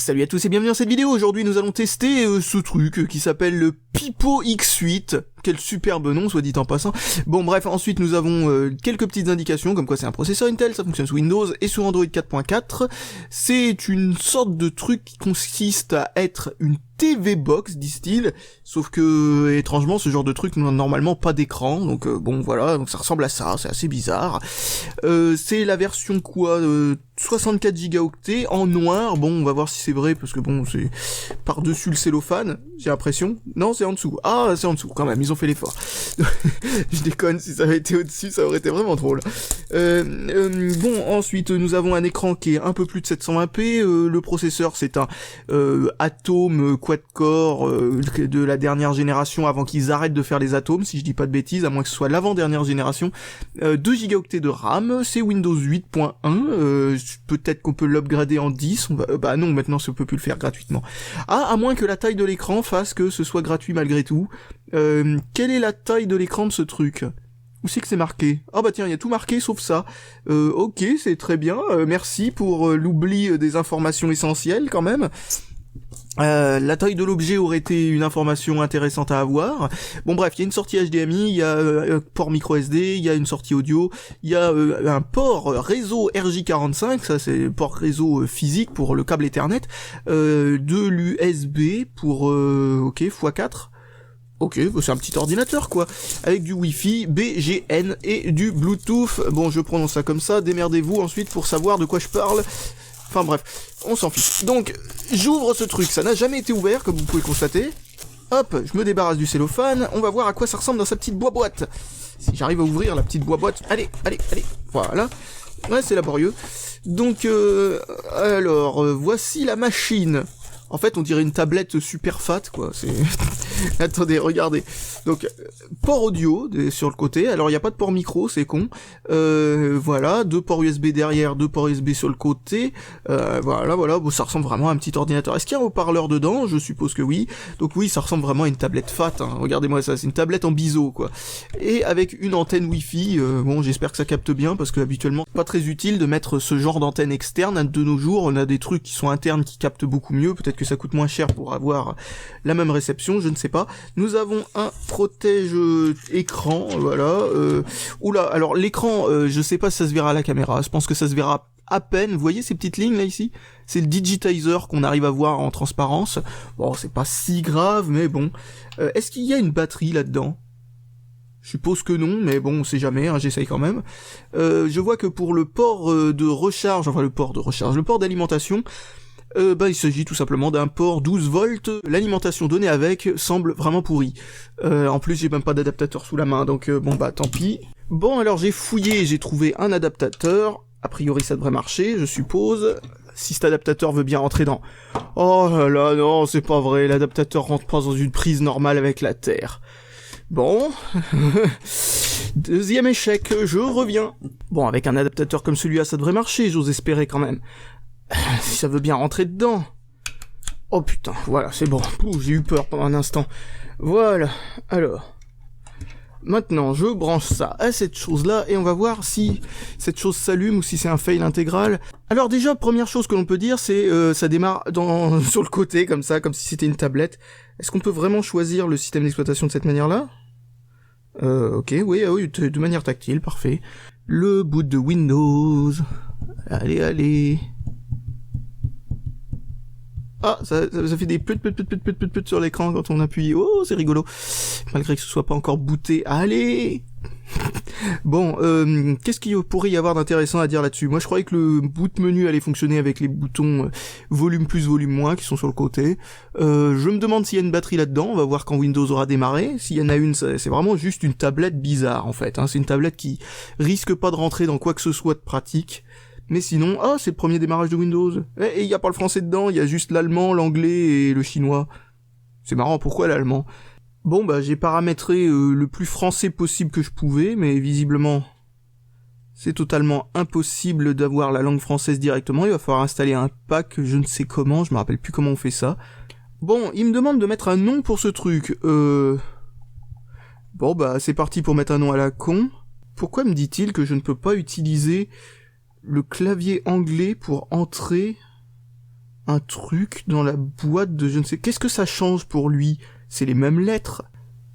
Salut à tous et bienvenue dans cette vidéo. Aujourd'hui nous allons tester ce truc qui s'appelle le Pipo X8. Quel superbe nom, soit dit en passant. Bon bref, ensuite nous avons quelques petites indications comme quoi c'est un processeur Intel, ça fonctionne sous Windows et sur Android 4.4. C'est une sorte de truc qui consiste à être une TV Box, disent-ils, sauf que étrangement ce genre de truc n'a normalement pas d'écran, donc bon voilà, donc ça ressemble à ça, c'est assez bizarre. C'est la version quoi, 64 Go en noir. Bon, on va voir si c'est vrai parce que bon, c'est par-dessus le cellophane, j'ai l'impression. Non, c'est en dessous. Ah, c'est en dessous quand même, ils ont fait l'effort. Je déconne, si ça avait été au-dessus, ça aurait été vraiment drôle. Bon, ensuite, nous avons un écran qui est un peu plus de 720p. Le processeur, c'est un Atom quad-core de la dernière génération avant qu'ils arrêtent de faire les Atoms, si je dis pas de bêtises, à moins que ce soit l'avant-dernière génération. 2 Go de RAM, c'est Windows 8.1. Peut-être qu'on peut l'upgrader en 10. Bah non, maintenant, ça peut plus le faire gratuitement. Ah, à moins que la taille de l'écran fasse que ce soit gratuit malgré tout. Quelle est la taille de l'écran de ce truc ? Où c'est que c'est marqué ? Ah bah tiens, il y a tout marqué sauf ça. Ok, c'est très bien. Merci pour l'oubli des informations essentielles quand même. La taille de l'objet aurait été une information intéressante à avoir. Bon bref, il y a une sortie HDMI, il y a un port micro SD, il y a une sortie audio, il y a un port réseau RJ45, ça c'est le port réseau physique pour le câble Ethernet, de l'USB pour ok x4. Ok, c'est un petit ordinateur quoi, avec du Wi-Fi, BGN et du Bluetooth. Bon, je prononce ça comme ça, démerdez-vous ensuite pour savoir de quoi je parle. Enfin bref, on s'en fiche. Donc, j'ouvre ce truc, ça n'a jamais été ouvert, comme vous pouvez constater. Hop, je me débarrasse du cellophane, on va voir à quoi ça ressemble dans sa petite boîte. Si j'arrive à ouvrir la petite boîte, allez, voilà. Ouais, c'est laborieux. Donc, alors, voici la machine. En fait, on dirait une tablette super fat, quoi. C'est... Attendez, regardez. Donc, port audio sur le côté. Alors, il n'y a pas de port micro, c'est con. Voilà, 2 ports USB derrière, 2 ports USB sur le côté. Voilà. Bon, ça ressemble vraiment à un petit ordinateur. Est-ce qu'il y a un haut-parleur dedans ? Je suppose que oui. Donc oui, ça ressemble vraiment à une tablette fat. Hein. Regardez-moi ça, c'est une tablette en biseau, quoi. Et avec une antenne Wi-Fi. Bon, j'espère que ça capte bien, parce que habituellement, c'est pas très utile de mettre ce genre d'antenne externe. De nos jours, on a des trucs qui sont internes qui captent beaucoup mieux. Peut-être que ça coûte moins cher pour avoir la même réception, je ne sais pas. Nous avons un protège écran, voilà. Oula, alors l'écran, je sais pas si ça se verra à la caméra, je pense que ça se verra à peine. Vous voyez ces petites lignes là ici ? C'est le digitizer qu'on arrive à voir en transparence. Bon, c'est pas si grave, mais bon. Est-ce qu'il y a une batterie là-dedans ? Je suppose que non, mais bon, on sait jamais, hein, j'essaye quand même. Je vois que pour le port de recharge, le port d'alimentation, il s'agit tout simplement d'un port 12 volts. L'alimentation donnée avec semble vraiment pourrie. En plus, j'ai même pas d'adaptateur sous la main, donc bon bah tant pis. Bon, alors j'ai fouillé, j'ai trouvé un adaptateur. A priori, ça devrait marcher, je suppose. Si cet adaptateur veut bien rentrer dans... Oh là là, non, c'est pas vrai, l'adaptateur rentre pas dans une prise normale avec la terre. Bon... Deuxième échec, je reviens. Bon, avec un adaptateur comme celui-là, ça devrait marcher, j'ose espérer quand même. Si ça veut bien rentrer dedans. Oh putain, voilà, c'est bon. Ouh, j'ai eu peur pendant un instant. Voilà, alors. Maintenant, je branche ça à cette chose-là, et on va voir si cette chose s'allume ou si c'est un fail intégral. Alors déjà, première chose que l'on peut dire, c'est ça démarre sur le côté, comme ça, comme si c'était une tablette. Est-ce qu'on peut vraiment choisir le système d'exploitation de cette manière-là ? Ok, oui, de manière tactile, parfait. Le boot de Windows. Allez. Ah, ça fait des plut sur l'écran quand on appuie. Oh, c'est rigolo. Malgré que ce soit pas encore booté. Allez. Bon, qu'est-ce qu'il pourrait y avoir d'intéressant à dire là-dessus ? Moi, je croyais que le boot menu allait fonctionner avec les boutons volume plus, volume moins qui sont sur le côté. Je me demande s'il y a une batterie là-dedans. On va voir quand Windows aura démarré. S'il y en a une, c'est vraiment juste une tablette bizarre, en fait. Hein. C'est une tablette qui risque pas de rentrer dans quoi que ce soit de pratique. Mais sinon, c'est le premier démarrage de Windows. Et il y a pas le français dedans, il y a juste l'allemand, l'anglais et le chinois. C'est marrant, pourquoi l'allemand ? Bon, bah j'ai paramétré le plus français possible que je pouvais, mais visiblement, c'est totalement impossible d'avoir la langue française directement. Il va falloir installer un pack, je ne sais comment, je me rappelle plus comment on fait ça. Bon, il me demande de mettre un nom pour ce truc. Bon, bah c'est parti pour mettre un nom à la con. Pourquoi me dit-il que je ne peux pas utiliser le clavier anglais pour entrer un truc dans la boîte de je ne sais... Qu'est-ce que ça change pour lui? C'est les mêmes lettres.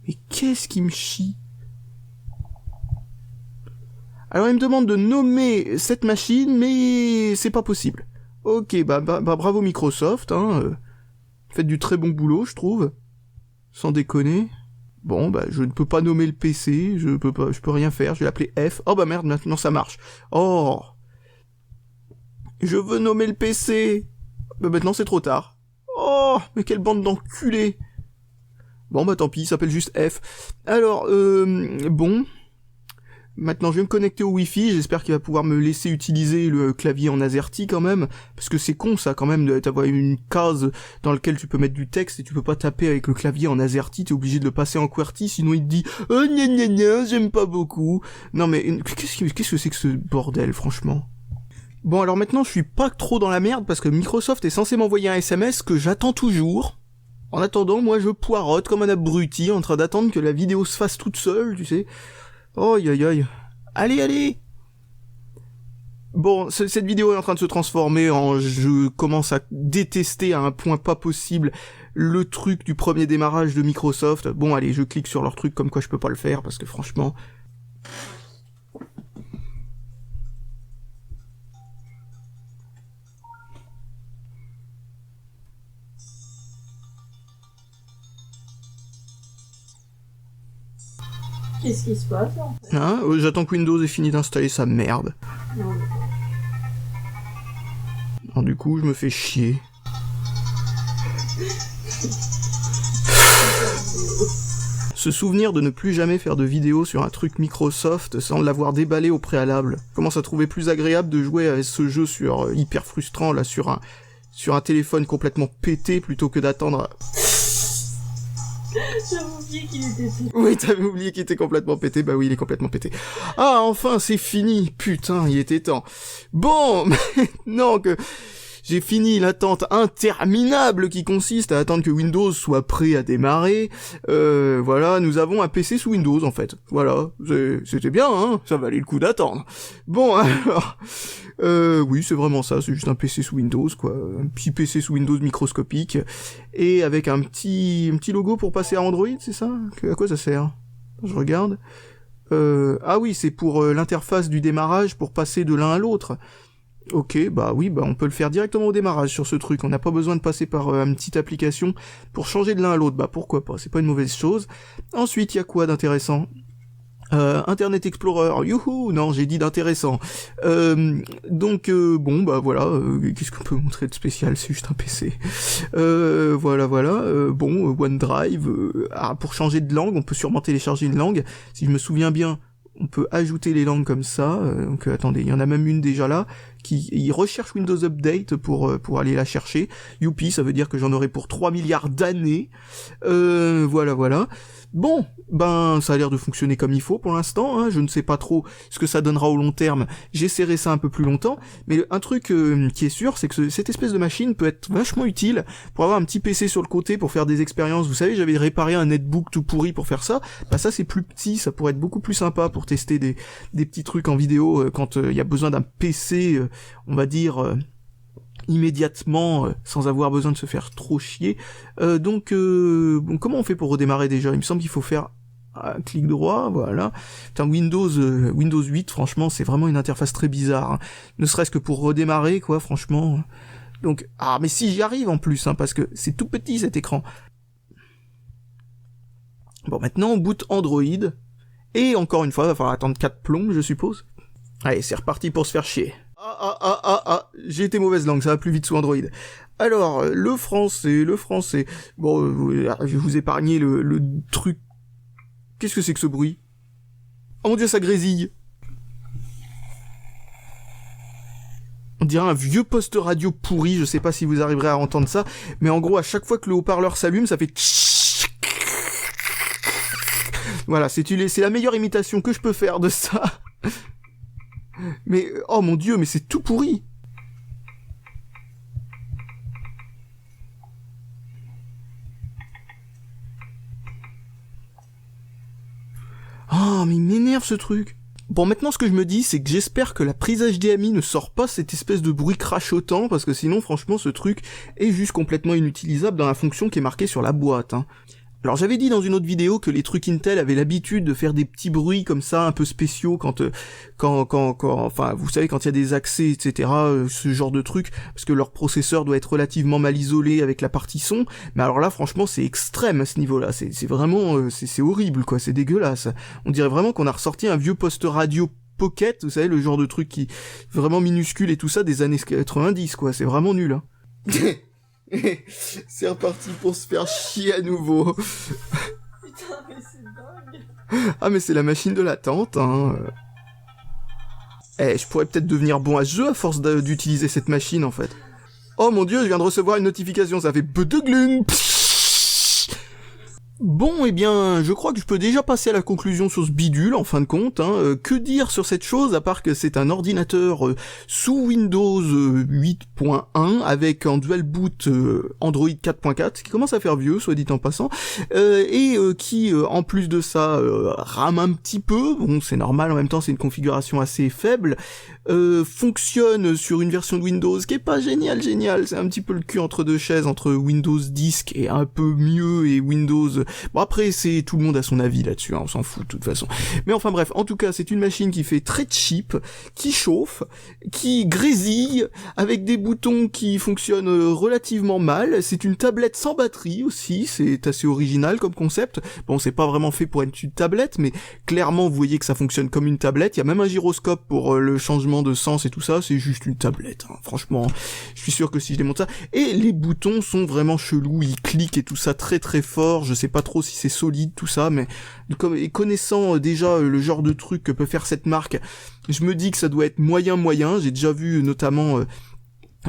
Mais qu'est-ce qui me chie? Alors il me demande de nommer cette machine, mais c'est pas possible. Ok, bah bravo Microsoft, hein. Faites du très bon boulot, je trouve. Sans déconner. Bon, bah je ne peux pas nommer le PC, je peux rien faire, je vais l'appeler F. Oh bah merde, maintenant ça marche. Oh, je veux nommer le PC. Bah maintenant c'est trop tard. Oh, mais quelle bande d'enculés. Bon bah tant pis, il s'appelle juste F. Alors, bon... Maintenant, je vais me connecter au Wi-Fi, j'espère qu'il va pouvoir me laisser utiliser le clavier en AZERTY quand même, parce que c'est con ça quand même d'avoir une case dans laquelle tu peux mettre du texte et tu peux pas taper avec le clavier en AZERTY, t'es obligé de le passer en QWERTY, sinon il te dit « Oh gna gna gna, j'aime pas beaucoup ». Non mais, qu'est-ce que c'est que ce bordel, franchement? Bon alors maintenant, je suis pas trop dans la merde, parce que Microsoft est censé m'envoyer un SMS que j'attends toujours. En attendant, moi je poirote comme un abruti en train d'attendre que la vidéo se fasse toute seule, tu sais. Oh aïe aïe. Allez. Bon, cette vidéo est en train de se transformer en je commence à détester à un point pas possible le truc du premier démarrage de Microsoft. Bon allez, je clique sur leur truc comme quoi je peux pas le faire parce que franchement... Qu'est-ce qui se passe en fait? Hein, j'attends que Windows ait fini d'installer sa merde. Non. Alors du coup, je me fais chier. Se souvenir de ne plus jamais faire de vidéo sur un truc Microsoft sans l'avoir déballé au préalable. Je commence à trouver plus agréable de jouer à ce jeu sur hyper frustrant là sur un téléphone complètement pété plutôt que d'attendre. J'avais oublié qu'il était pété. Oui, t'avais oublié qu'il était complètement pété. Bah oui, il est complètement pété. Ah, enfin, c'est fini. Putain, il était temps. Bon, maintenant que j'ai fini l'attente interminable qui consiste à attendre que Windows soit prêt à démarrer, voilà, nous avons un PC sous Windows, en fait. Voilà, c'était bien, hein, ça valait le coup d'attendre. Bon, alors... oui, c'est vraiment ça, c'est juste un PC sous Windows, quoi. Un petit PC sous Windows microscopique, et avec un petit logo pour passer à Android, c'est ça? À quoi ça sert? Je regarde. Ah oui, c'est pour l'interface du démarrage, pour passer de l'un à l'autre. Ok, bah oui, bah on peut le faire directement au démarrage sur ce truc, on n'a pas besoin de passer par une petite application pour changer de l'un à l'autre, bah pourquoi pas, c'est pas une mauvaise chose. Ensuite, il y a quoi d'intéressant? Internet Explorer, youhou, non, j'ai dit d'intéressant. Donc, bon, bah voilà, qu'est-ce qu'on peut montrer de spécial, c'est juste un PC. Voilà, bon, OneDrive, pour changer de langue, on peut sûrement télécharger une langue, si je me souviens bien, on peut ajouter les langues comme ça, donc attendez, il y en a même une déjà là, qui recherche Windows Update pour aller la chercher. Youpi, ça veut dire que j'en aurai pour 3 milliards d'années. Voilà. Bon, ben ça a l'air de fonctionner comme il faut pour l'instant, hein. Je ne sais pas trop ce que ça donnera au long terme, j'essaierai ça un peu plus longtemps, mais un truc qui est sûr, c'est que cette espèce de machine peut être vachement utile pour avoir un petit PC sur le côté pour faire des expériences. Vous savez, j'avais réparé un netbook tout pourri pour faire ça, bah ça c'est plus petit, ça pourrait être beaucoup plus sympa pour tester des petits trucs en vidéo quand il y a besoin d'un PC, on va dire... immédiatement sans avoir besoin de se faire trop chier. Donc bon, comment on fait pour redémarrer déjà? Il me semble qu'il faut faire un clic droit, voilà. Putain, Windows 8, franchement, c'est vraiment une interface très bizarre, hein. Ne serait-ce que pour redémarrer, quoi, franchement. Donc, ah, mais si j'y arrive en plus, hein, parce que c'est tout petit cet écran. Bon, maintenant on boot Android, et encore une fois, il va falloir attendre 4 plombes, je suppose. Allez, c'est reparti pour se faire chier. J'ai été mauvaise langue, ça va plus vite sous Android. Alors, le français. Bon, je vais vous épargner le truc. Qu'est-ce que c'est que ce bruit? Oh mon dieu, ça grésille. On dirait un vieux poste radio pourri, je sais pas si vous arriverez à entendre ça, mais en gros, à chaque fois que le haut-parleur s'allume, ça fait... Voilà, c'est la meilleure imitation que je peux faire de ça. Mais, oh mon dieu, mais c'est tout pourri. Oh, mais il m'énerve ce truc. Bon, maintenant, ce que je me dis, c'est que j'espère que la prise HDMI ne sort pas cette espèce de bruit crachotant, parce que sinon, franchement, ce truc est juste complètement inutilisable dans la fonction qui est marquée sur la boîte, hein. Alors j'avais dit dans une autre vidéo que les trucs Intel avaient l'habitude de faire des petits bruits comme ça, un peu spéciaux quand enfin, vous savez, quand il y a des accès, etc., ce genre de trucs, parce que leur processeur doit être relativement mal isolé avec la partie son, mais alors là, franchement, c'est extrême à ce niveau-là, c'est vraiment, c'est horrible, quoi, c'est dégueulasse. On dirait vraiment qu'on a ressorti un vieux poste radio Pocket, vous savez, le genre de truc qui, vraiment minuscule et tout ça, des années 90, quoi, c'est vraiment nul, hein. C'est reparti pour se faire chier à nouveau. Putain, mais c'est dingue. Ah, mais c'est la machine de l'attente, hein. Je pourrais peut-être devenir bon à ce jeu à force d'utiliser cette machine, en fait. Oh mon dieu, je viens de recevoir une notification, ça fait bedeglung. Bon, eh bien, je crois que je peux déjà passer à la conclusion sur ce bidule, en fin de compte, hein. Que dire sur cette chose, à part que c'est un ordinateur sous Windows 8.1, avec en dual boot Android 4.4, qui commence à faire vieux, soit dit en passant, et qui, en plus de ça, rame un petit peu, bon, c'est normal, en même temps, c'est une configuration assez faible, fonctionne sur une version de Windows qui est pas génial, c'est un petit peu le cul entre deux chaises, entre Windows 10 qui est un peu mieux et Windows... Bon, après, c'est tout le monde a son avis là-dessus, hein, on s'en fout de toute façon. Mais enfin bref, en tout cas, c'est une machine qui fait très cheap, qui chauffe, qui grésille, avec des boutons qui fonctionnent relativement mal. C'est une tablette sans batterie aussi, c'est assez original comme concept. Bon, c'est pas vraiment fait pour être une tablette, mais clairement, vous voyez que ça fonctionne comme une tablette. Il y a même un gyroscope pour le changement de sens et tout ça, c'est juste une tablette, hein. Franchement, je suis sûr que si je démonte ça... Et les boutons sont vraiment chelous, ils cliquent et tout ça très très fort, je sais pas trop si c'est solide tout ça, mais connaissant déjà le genre de truc que peut faire cette marque, je me dis que ça doit être moyen, j'ai déjà vu notamment...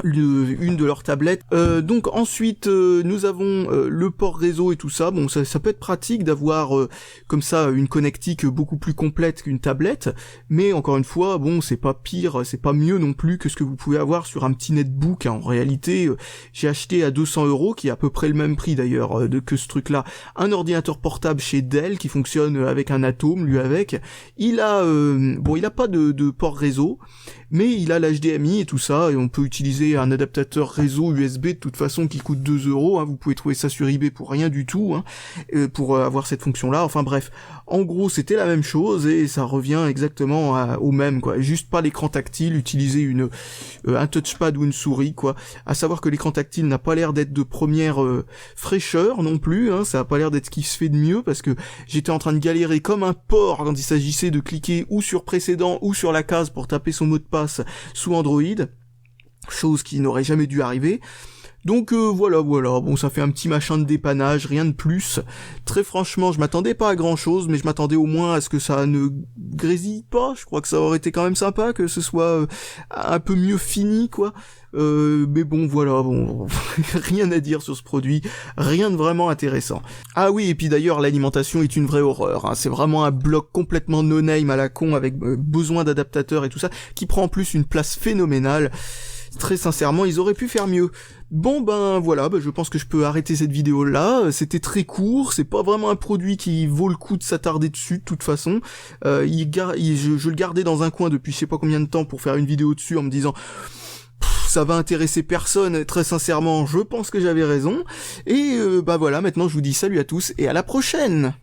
une de leurs tablettes. Donc ensuite nous avons le port réseau et tout ça. Bon, ça peut être pratique d'avoir comme ça une connectique beaucoup plus complète qu'une tablette, mais encore une fois, bon, c'est pas pire, c'est pas mieux non plus que ce que vous pouvez avoir sur un petit netbook, hein. En réalité, j'ai acheté à 200€, qui est à peu près le même prix d'ailleurs que ce truc-là, un ordinateur portable chez Dell qui fonctionne avec un Atom, lui avec. Il a il a pas de port réseau, mais il a l'HDMI et tout ça, et on peut utiliser un adaptateur réseau USB de toute façon qui coûte 2€, hein, vous pouvez trouver ça sur eBay pour rien du tout, hein, pour avoir cette fonction-là. Enfin bref, en gros c'était la même chose et ça revient exactement au même, quoi. Juste pas l'écran tactile, utiliser un touchpad ou une souris, quoi. À savoir que l'écran tactile n'a pas l'air d'être de première fraîcheur non plus, hein, ça a pas l'air d'être ce qui se fait de mieux, parce que j'étais en train de galérer comme un porc quand il s'agissait de cliquer ou sur précédent ou sur la case pour taper son mot de passe sous Android, chose qui n'aurait jamais dû arriver. Donc voilà, bon, ça fait un petit machin de dépannage, rien de plus. Très franchement, je m'attendais pas à grand chose, mais je m'attendais au moins à ce que ça ne grésille pas. Je crois que ça aurait été quand même sympa que ce soit un peu mieux fini, quoi. Mais bon, voilà, bon, rien à dire sur ce produit, rien de vraiment intéressant. Ah oui, et puis d'ailleurs, l'alimentation est une vraie horreur, hein. C'est vraiment un bloc complètement no-name à la con, avec besoin d'adaptateurs et tout ça, qui prend en plus une place phénoménale. Très sincèrement, ils auraient pu faire mieux. Bon ben voilà, je pense que je peux arrêter cette vidéo là. C'était très court, c'est pas vraiment un produit qui vaut le coup de s'attarder dessus de toute façon. Je le gardais dans un coin depuis je sais pas combien de temps pour faire une vidéo dessus en me disant ça va intéresser personne. Très sincèrement, je pense que j'avais raison. Et voilà, maintenant je vous dis salut à tous et à la prochaine.